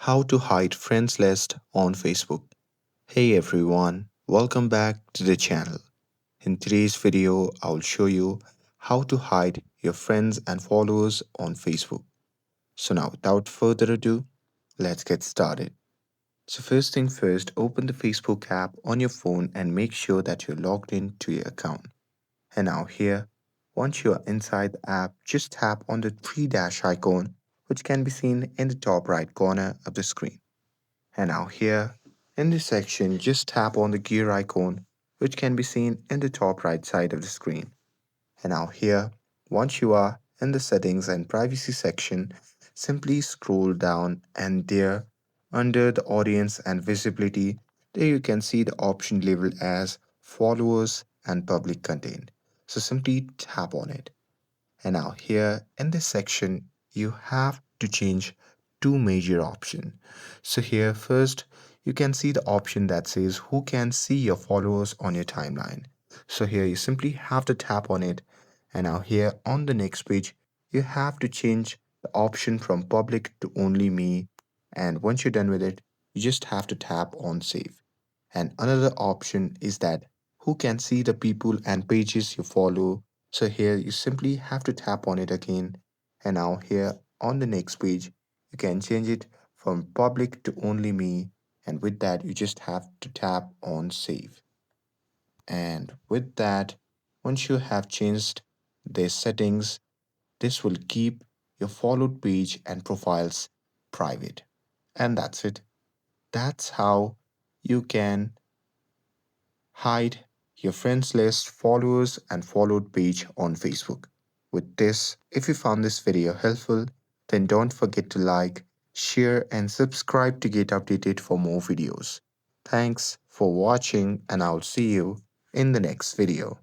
How to hide friends list on Facebook. Hey everyone, welcome back to the channel. In today's video, I'll show you how to hide your friends and followers on Facebook. So now without further ado, let's get started. So first thing first, open the Facebook app on your phone and make sure that you're logged in to your account. And now here, once you are inside the app, just tap on the three dash icon which can be seen in the top right corner of the screen. And now here in this section, just tap on the gear icon, which can be seen in the top right side of the screen. And now here, once you are in the settings and privacy section, simply scroll down and there under the audience and visibility, there you can see the option labeled as followers and public content. So simply tap on it. And now here in this section, you have to change two major options. So here first, you can see the option that says who can see your followers on your timeline. So here you simply have to tap on it. And now here on the next page, you have to change the option from public to only me. And once you're done with it, you just have to tap on save. And another option is that who can see the people and pages you follow. So here you simply have to tap on it again. And now here on the next page, you can change it from public to only me. And with that, you just have to tap on save. And with that, once you have changed the settings, this will keep your followed page and profiles private. And that's it. That's how you can hide your friends list, followers, and followed page on Facebook. With this, if you found this video helpful, then don't forget to like, share, and subscribe to get updated for more videos. Thanks for watching, and I'll see you in the next video.